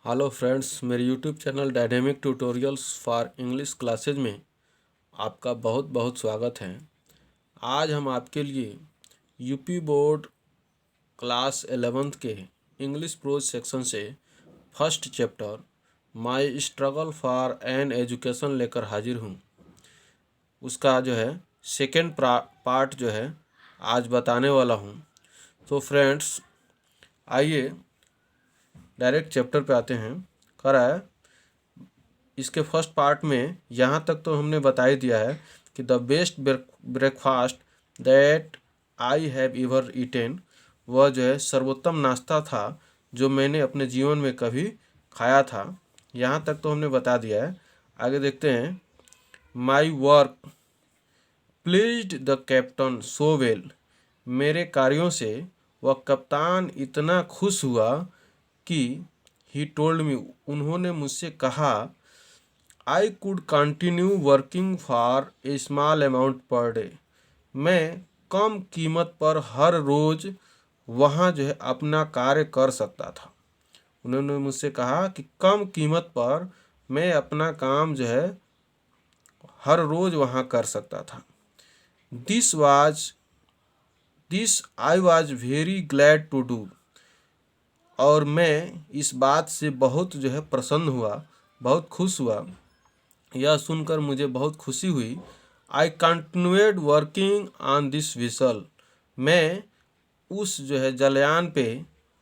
Hello friends, मेरे YouTube channel dynamic tutorials for English classes में आपका बहुत बहुत स्वागत है। आज हम आपके लिए यूपी बोर्ड क्लास 11th के इंग्लिश प्रोज सेक्शन से first chapter my struggle for an education लेकर हाजिर हूँ। उसका जो है सेकेंड पार्ट जो है आज बताने वाला हूँ। तो फ्रेंड्स, आइए डायरेक्ट चैप्टर पे आते हैं। करा है इसके फर्स्ट पार्ट में यहाँ तक तो हमने बता ही दिया है कि the best breakfast that I have ever eaten, वह जो है सर्वोत्तम नाश्ता था जो मैंने अपने जीवन में कभी खाया था। यहाँ तक तो हमने बता दिया है। आगे देखते हैं। My work pleased the captain so well, मेरे कार्यों से वह कप्तान इतना खुश हुआ कि ही टोल्ड मी, उन्होंने मुझसे कहा, I could continue working for a small amount per day, मैं कम कीमत पर हर रोज़ वहाँ जो है अपना कार्य कर सकता था। उन्होंने मुझसे कहा कि कम कीमत पर मैं अपना काम जो है हर रोज़ वहाँ कर सकता था। This I was very glad to do, और मैं इस बात से बहुत जो है प्रसन्न हुआ, बहुत खुश हुआ। यह सुनकर मुझे बहुत खुशी हुई। I continued working on this whistle, मैं उस जो है जलयान पे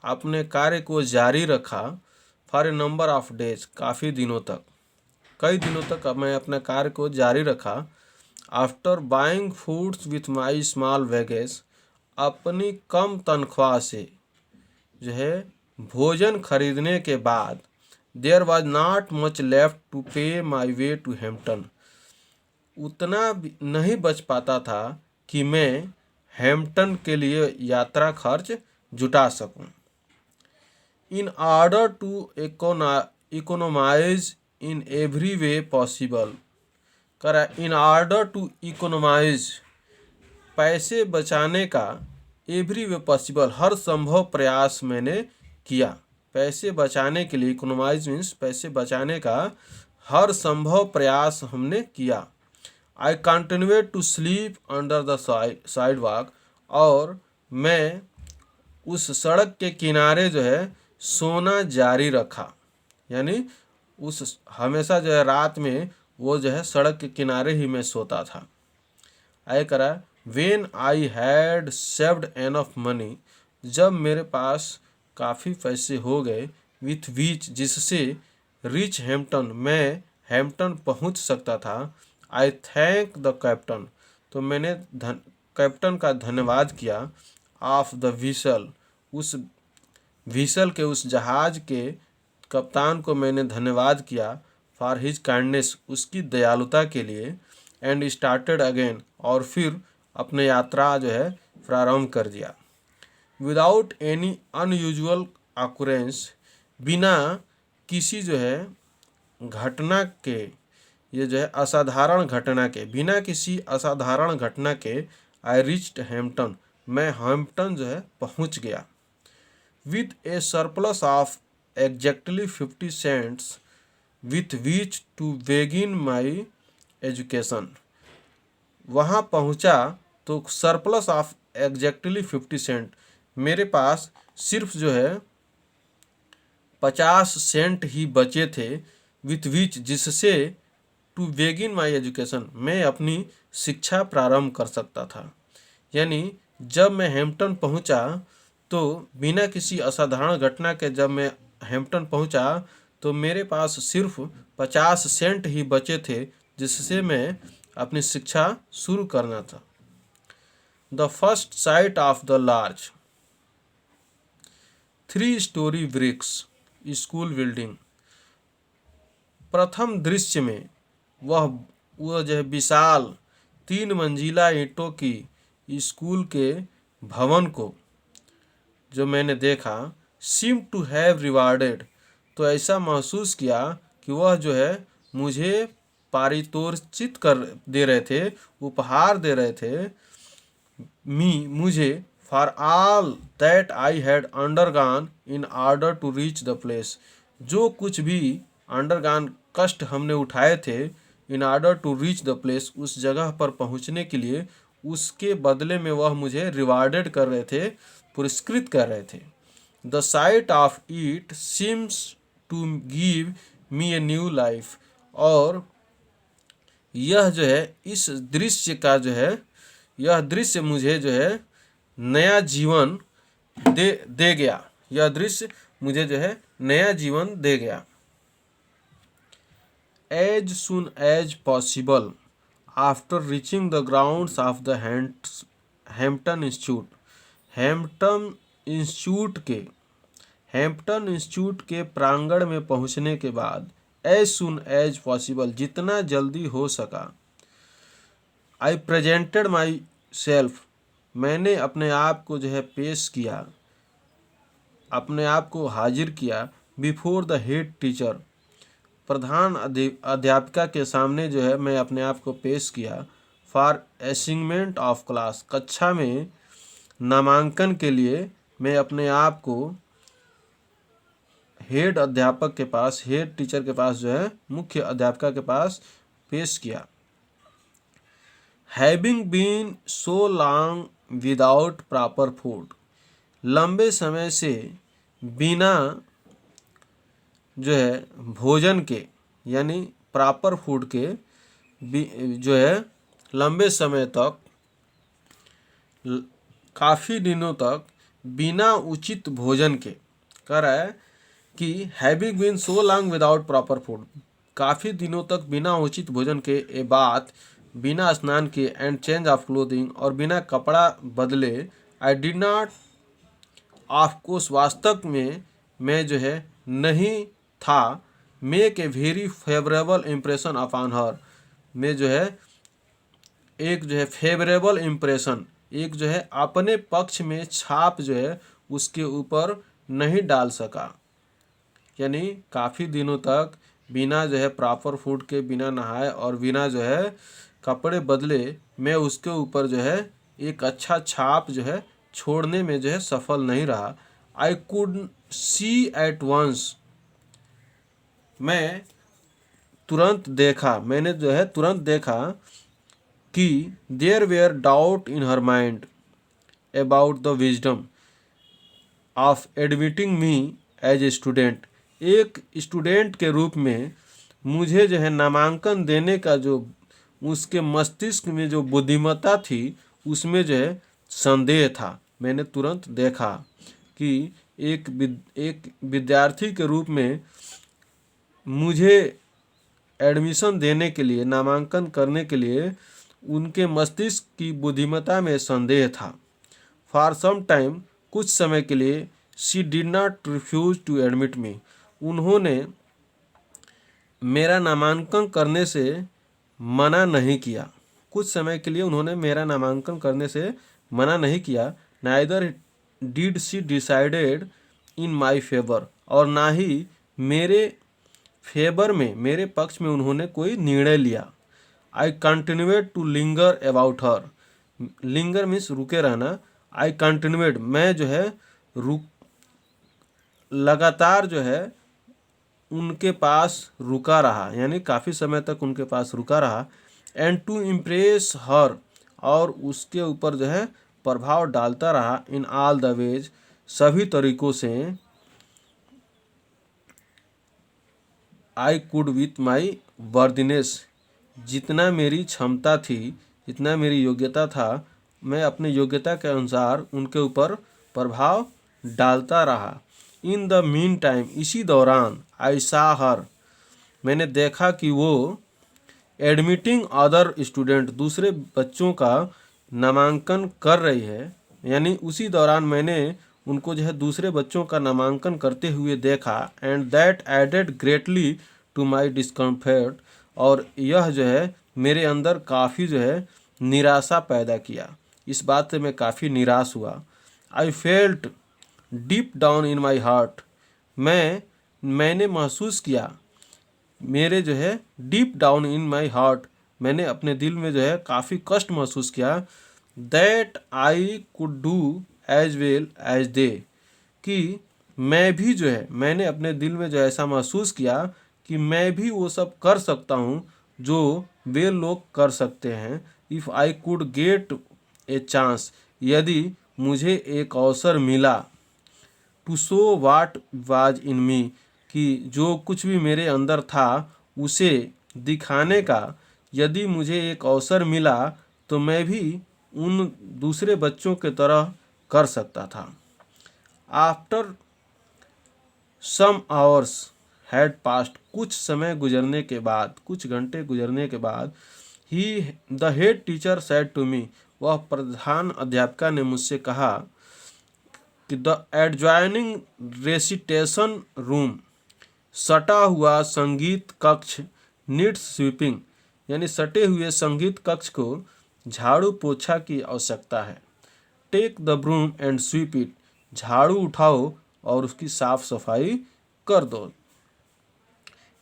अपने कार्य को जारी रखा। For a number of days, काफ़ी दिनों तक, कई दिनों तक मैं अपने कार्य को जारी रखा। After buying foods with my small wages, अपनी कम तनख्वाह से जो है भोजन खरीदने के बाद, there was not much left to pay my way to Hampton, उतना भी नहीं बच पाता था कि मैं हैम्पटन के लिए यात्रा खर्च जुटा सकूं। In order to economise in every way possible, करा इन ऑर्डर टू इकोनोमाइज, पैसे बचाने का, एवरी वे पॉसिबल, हर संभव प्रयास मैंने किया। पैसे बचाने के लिए, इकोनोमाइज मीन्स पैसे बचाने का हर संभव प्रयास हमने किया। I continued to sleep under the sidewalk, और मैं उस सड़क के किनारे जो है सोना जारी रखा। यानी उस हमेशा जो है रात में वो जो है सड़क के किनारे ही मैं सोता था। आए करा when I had saved enough money, जब मेरे पास काफ़ी पैसे हो गए, विथ विच, जिससे रिच हैम्पटन, मैं हैम्पटन पहुंच सकता था। आई थैंक द कैप्टन, तो मैंने कैप्टन का धन्यवाद किया। ऑफ द विसल, उस विसल के, उस जहाज के कप्तान को मैंने धन्यवाद किया। फॉर हिज काइंडनेस, उसकी दयालुता के लिए। एंड स्टार्टेड अगेन, और फिर अपने यात्रा जो है प्रारंभ कर दिया। विदाउट एनी अनयूजुअल ऑकरेंस, बिना किसी जो है घटना के, ये जो है असाधारण घटना के, बिना किसी असाधारण घटना के, आई रिच्ड हैम्पटन, मैं हैम्पटन जो है पहुंच गया। With a surplus of exactly 50 cents with which to begin my education, वहाँ पहुँचा तो सरप्लस ऑफ एग्जैक्टली 50 सेंट, मेरे पास सिर्फ जो है 50 सेंट ही बचे थे। विथ विच, जिससे टू बेगिन माई एजुकेशन, मैं अपनी शिक्षा प्रारंभ कर सकता था। यानी जब मैं हैम्पटन पहुंचा तो बिना किसी असाधारण घटना के जब मैं हैम्पटन पहुंचा तो मेरे पास सिर्फ 50 सेंट ही बचे थे, जिससे मैं अपनी शिक्षा शुरू करना था। The first sight of the large 3 story bricks school building, प्रथम दृश्य में वह जो है विशाल 3 मंजिला ईंटों की स्कूल के भवन को जो मैंने देखा, सीम टू हैव रिवार्डेड, तो ऐसा महसूस किया कि वह जो है मुझे पारितोषित कर दे रहे थे, उपहार दे रहे थे, मुझे, for all that I had undergone in order to reach the place, जो कुछ भी अंडरगान कष्ट हमने उठाए थे in order to reach the place, उस जगह पर पहुंचने के लिए, उसके बदले में वह मुझे रिवार्डेड कर रहे थे, पुरस्कृत कर रहे थे। The sight of it seems to give me a new life. और यह जो है, इस दृश्य का जो है, यह दृश्य मुझे जो है नया जीवन दे गया। यह दृश्य मुझे जो है नया जीवन दे गया। As soon as possible after reaching the grounds of the Hampton Institute, Hampton Institute के प्रांगण में पहुंचने के बाद, एज सुन एज पॉसिबल, जितना जल्दी हो सका, आई प्रेजेंटेड माई सेल्फ, मैंने अपने आप को जो है पेश किया, अपने आप को हाजिर किया, बिफोर द हेड टीचर, प्रधान अध्यापिका के सामने जो है मैं अपने आप को पेश किया, फॉर असाइनमेंट ऑफ क्लास, कक्षा में नामांकन के लिए मैं अपने आप को हेड अध्यापक के पास, हेड टीचर के पास जो है, मुख्य अध्यापिका के पास पेश किया। Having been so long without proper food, लंबे समय से बिना जो है भोजन के, यानी प्रॉपर फूड के जो है लंबे समय तक, काफ़ी दिनों तक बिना उचित भोजन के, कह रहा है कि having been so long without proper food, काफ़ी दिनों तक बिना उचित भोजन के, ए बात, बिना स्नान के, एंड चेंज ऑफ क्लोथिंग, और बिना कपड़ा बदले, I did not, of course, वास्तव में मैं जो है नहीं था, make a very favourable impression upon her, मैं जो है एक जो है फेवरेबल इम्प्रेशन, एक जो है अपने पक्ष में छाप जो है उसके ऊपर नहीं डाल सका, यानी काफ़ी दिनों तक बिना जो है प्रॉपर फूड के, बिना नहाए और बिना जो है कपड़े बदले मैं उसके ऊपर जो है एक अच्छा छाप जो है छोड़ने में जो है सफल नहीं रहा। I could see at once, मैं तुरंत देखा, मैंने जो है तुरंत देखा कि there were doubt in her mind about the wisdom of admitting me as a student, एक स्टूडेंट के रूप में मुझे जो है नामांकन देने का जो उसके मस्तिष्क में जो बुद्धिमत्ता थी उसमें जो है संदेह था। मैंने तुरंत देखा कि एक विद्यार्थी के रूप में मुझे एडमिशन देने के लिए, नामांकन करने के लिए उनके मस्तिष्क की बुद्धिमत्ता में संदेह था। फॉर सम टाइम, कुछ समय के लिए, she did not refuse to admit me, उन्होंने मेरा नामांकन करने से मना नहीं किया, कुछ समय के लिए उन्होंने मेरा नामांकन करने से मना नहीं किया। Neither did she decided in my favour, और ना ही मेरे फेवर में, मेरे पक्ष में उन्होंने कोई निर्णय लिया। I continued to linger about her, linger means रुके रहना, आई कंटिन्यूड, मैं जो है लगातार जो है उनके पास रुका रहा, यानी काफ़ी समय तक उनके पास रुका रहा। एंड टू इम्प्रेस हर, और उसके ऊपर जो है प्रभाव डालता रहा, इन ऑल द वेज, सभी तरीक़ों से, I could with my worthiness, जितना मेरी क्षमता थी, जितना मेरी योग्यता था, मैं अपनी योग्यता के अनुसार उनके ऊपर प्रभाव डालता रहा। इन द मीन टाइम, इसी दौरान, आई सा हर, मैंने देखा कि वो एडमिटिंग अदर स्टूडेंट, दूसरे बच्चों का नामांकन कर रही है, यानी उसी दौरान मैंने उनको जो है दूसरे बच्चों का नामांकन करते हुए देखा। And that added greatly to my discomfort, और यह जो है मेरे अंदर काफ़ी जो है निराशा पैदा किया, इस बात से मैं काफ़ी निराश हुआ। I felt deep down in my heart, मैंने महसूस किया, मेरे जो है deep down in my heart, मैंने अपने दिल में जो है काफ़ी कष्ट महसूस किया। That I could do as well as they, कि मैं भी जो है, मैंने अपने दिल में जो ऐसा महसूस किया कि मैं भी वो सब कर सकता हूँ जो वे लोग कर सकते हैं। If I could get a chance, यदि मुझे एक अवसर मिला, to show what was in me, कि जो कुछ भी मेरे अंदर था उसे दिखाने का, यदि मुझे एक अवसर मिला तो मैं भी उन दूसरे बच्चों के तरह कर सकता था। After some hours had passed, कुछ समय गुजरने के बाद, कुछ घंटे गुजरने के बाद, he the head teacher said to me, वह प्रधान अध्यापिका ने मुझसे कहा कि द एडजॉइनिंग रेसिटेशन रूम, सटा हुआ संगीत कक्ष, नीड्स स्वीपिंग, यानी सटे हुए संगीत कक्ष को झाड़ू पोछा की आवश्यकता है। Take the broom and sweep it, झाड़ू उठाओ और उसकी साफ सफाई कर दो।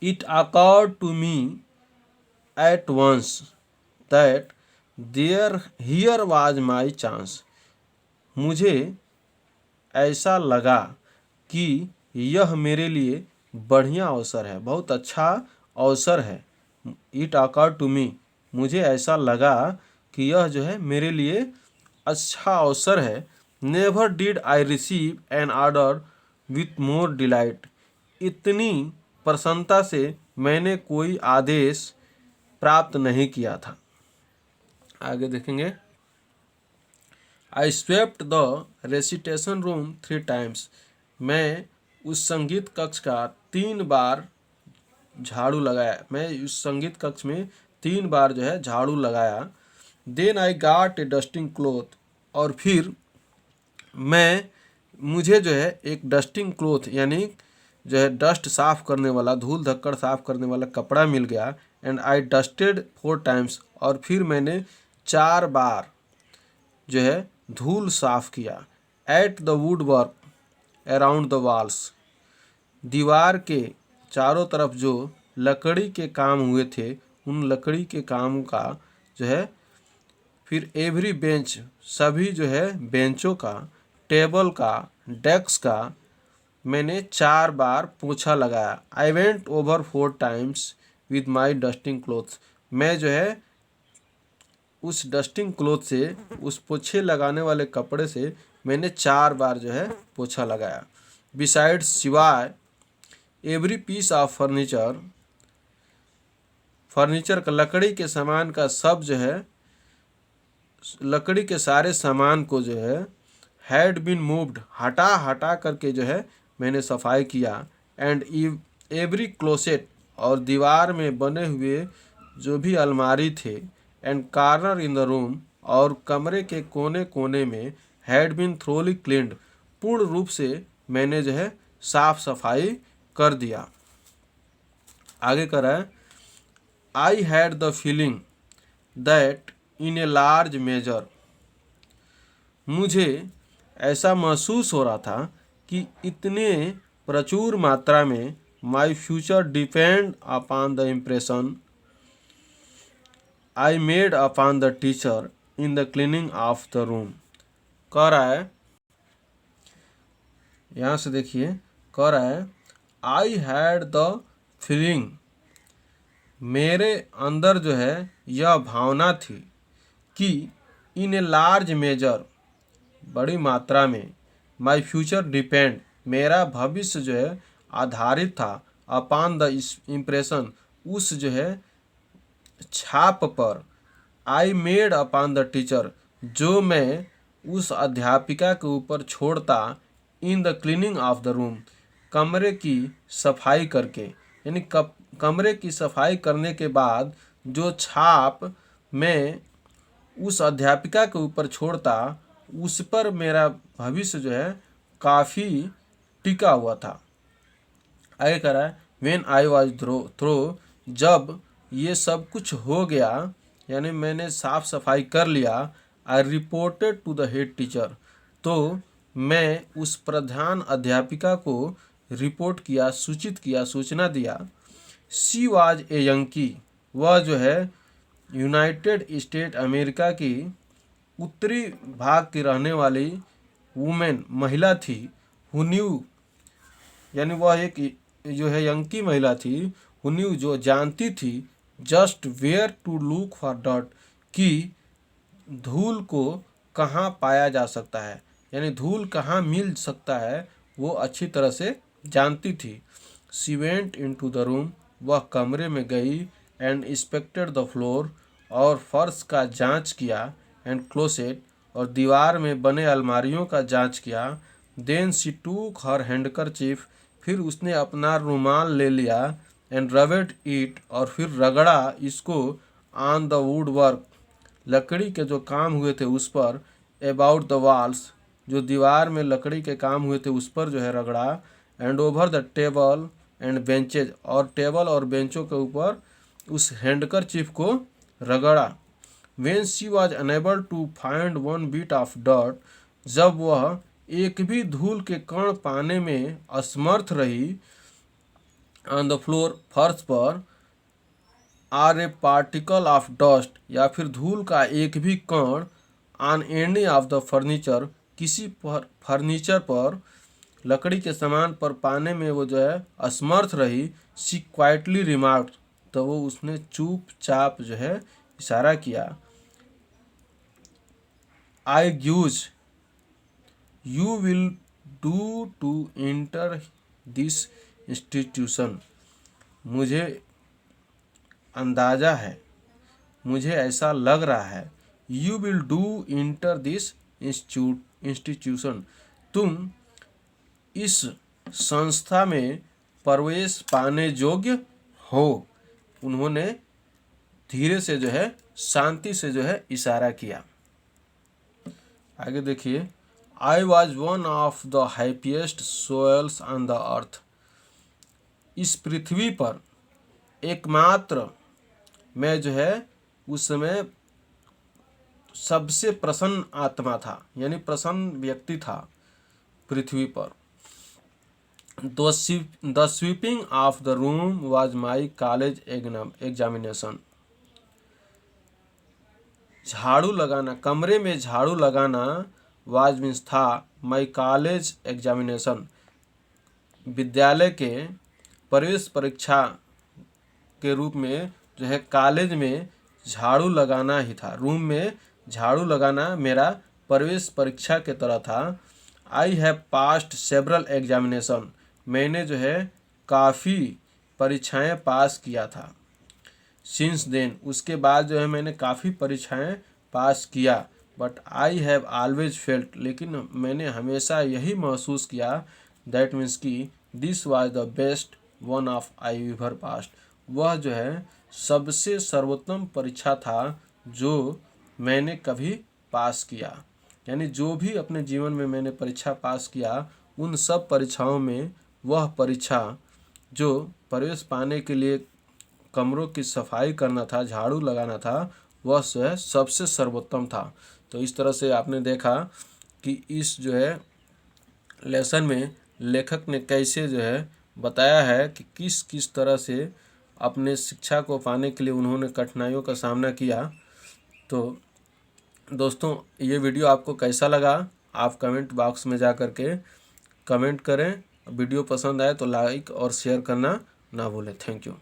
It occurred to me at once that here was my chance, मुझे ऐसा लगा कि यह मेरे लिए बढ़िया अवसर है, बहुत अच्छा अवसर है। इट अकर्ड टू मी, मुझे ऐसा लगा कि यह जो है मेरे लिए अच्छा अवसर है। Never did I receive an order with more delight, इतनी प्रसन्नता से मैंने कोई आदेश प्राप्त नहीं किया था। आगे देखेंगे। I swept the recitation room 3 times, मैं उस संगीत कक्ष का 3 बार झाड़ू लगाया, मैं उस संगीत कक्ष में 3 बार जो है झाड़ू लगाया। Then I got a dusting cloth, और फिर मुझे जो है एक डस्टिंग क्लॉथ, यानी जो है डस्ट साफ करने वाला, धूल धक्कड़ साफ करने वाला कपड़ा मिल गया। एंड आई डस्टेड 4 टाइम्स, और फिर मैंने 4 बार जो है धूल साफ किया। At the wood work around the walls, दीवार के चारों तरफ जो लकड़ी के काम हुए थे, उन लकड़ी के काम का जो है, फिर एवरी बेंच, सभी जो है बेंचों का, टेबल का, डेस्क का मैंने 4 बार पोछा लगाया। I went over 4 times with my dusting clothes, मैं जो है उस डस्टिंग क्लॉथ से, उस पोछे लगाने वाले कपड़े से मैंने 4 बार जो है पोछा लगाया। बिसाइड्स, सिवाय, every piece of furniture, furniture का, लकड़ी के सामान का सब जो है, लकड़ी के सारे सामान को जो है हैड बीन मूव्ड, हटा हटा करके जो है मैंने सफाई किया। एंड एवरी क्लोसेट, और दीवार में बने हुए जो भी अलमारी थे, and corner in the room, और कमरे के कोने कोने में, हैड बीन थ्रोली क्लीन्ड, पूर्ण रूप से मैंने जो है साफ सफाई कर दिया। आगे कर रहा है। I had the feeling that in a large measure, मुझे ऐसा महसूस हो रहा था कि इतने प्रचुर मात्रा में, my future depend upon the impression I made upon the teacher in the cleaning of the room. कह रहा है, यहाँ से देखिए, कह रहा है आई हैड द फीलिंग, मेरे अंदर जो है यह भावना थी कि इन ए लार्ज मेजर, बड़ी मात्रा में, माई फ्यूचर डिपेंड, मेरा भविष्य जो है आधारित था, अपॉन द इम्प्रेशन, उस जो है छाप पर, I made upon the teacher, जो मैं उस अध्यापिका के ऊपर छोड़ता, in the cleaning of the room, कमरे की सफाई करके, यानी कमरे की सफाई करने के बाद जो छाप मैं उस अध्यापिका के ऊपर छोड़ता, उस पर मेरा भविष्य जो है काफ़ी टिका हुआ था। आगे कह रहा है, व्हेन आई वाज थ्रो, जब ये सब कुछ हो गया, यानी मैंने साफ सफाई कर लिया, I reported to the head teacher, तो मैं उस प्रधान अध्यापिका को रिपोर्ट किया, सूचित किया, सूचना दिया। शी वाज ए यंकी, वह जो है यूनाइटेड स्टेट अमेरिका की उत्तरी भाग की रहने वाली वुमेन, महिला थी। हु न्यू, यानी वह एक जो है यंकी महिला थी, who knew, जो जानती थी, just where to look for डॉट, कि धूल को कहाँ पाया जा सकता है, यानी धूल कहाँ मिल सकता है वो अच्छी तरह से जानती थी। She went into the room, वह कमरे में गई, एंड इंस्पेक्टेड द फ्लोर, और फर्श का जांच किया, एंड क्लोसेट, और दीवार में बने अलमारियों का जांच किया। देन शी टूक हर हैंडकरचीफ, फिर उसने अपना रुमाल ले लिया, एंड रबड इट, और फिर रगड़ा इसको, ऑन द वुड वर्क, लकड़ी के जो काम हुए थे उस पर, अबाउट द वॉल्स, जो दीवार में लकड़ी के काम हुए थे उस पर जो है रगड़ा, and over the table and benches, और टेबल और बेंचों के ऊपर उस हैंडकरचीफ को रगड़ा। When she was unable to find one bit of डॉट, जब वह एक भी धूल के कण पाने में असमर्थ रही, ऑन द फ्लोर, फर्श पर, or a particle of dust, या फिर धूल का एक भी कण, on any of the furniture, किसी फर्नीचर पर, लकड़ी के सामान पर पाने में वो जो है असमर्थ रही, शी क्वाइटली रिमार्क्ड, तो वो उसने चुपचाप जो है इशारा किया, I guess you will do to enter this institution, मुझे अंदाजा है, मुझे ऐसा लग रहा है, you will do enter this institution, तुम इस संस्था में प्रवेश पाने योग्य हो। उन्होंने धीरे से जो है शांति से जो है इशारा किया। आगे देखिए, I was one of the happiest souls on the earth, इस पृथ्वी पर एकमात्र मैं जो है उस समय सबसे प्रसन्न आत्मा था, यानी प्रसन्न व्यक्ति था पृथ्वी पर। The sweeping of the room was my college examination, झाड़ू लगाना, कमरे में झाड़ू लगाना, वाज मीन्स था, माई कॉलेज एग्जामिनेशन, विद्यालय के प्रवेश परीक्षा के रूप में जो है कॉलेज में झाड़ू लगाना ही था, रूम में झाड़ू लगाना मेरा प्रवेश परीक्षा के तरह था। I have passed several examination, मैंने जो है काफ़ी परीक्षाएं पास किया था। सिंस देन, उसके बाद जो है मैंने काफ़ी परीक्षाएं पास किया। But I have always felt, लेकिन मैंने हमेशा यही महसूस किया, दैट मीन्स कि this was the best one of I ever past, वह जो है सबसे सर्वोत्तम परीक्षा था जो मैंने कभी पास किया। यानी जो भी अपने जीवन में मैंने परीक्षा पास किया, उन सब परीक्षाओं में वह परीक्षा जो प्रवेश पाने के लिए कमरों की सफाई करना था, झाड़ू लगाना था, वह जो है सबसे सर्वोत्तम था। तो इस तरह से आपने देखा कि इस जो है लेसन में लेखक ने कैसे जो है बताया है कि किस किस तरह से अपने शिक्षा को पाने के लिए उन्होंने कठिनाइयों का सामना किया। तो दोस्तों, ये वीडियो आपको कैसा लगा, आप कमेंट बॉक्स में जा कर के कमेंट करें। वीडियो पसंद आए तो लाइक और शेयर करना ना भूलें। Thank you.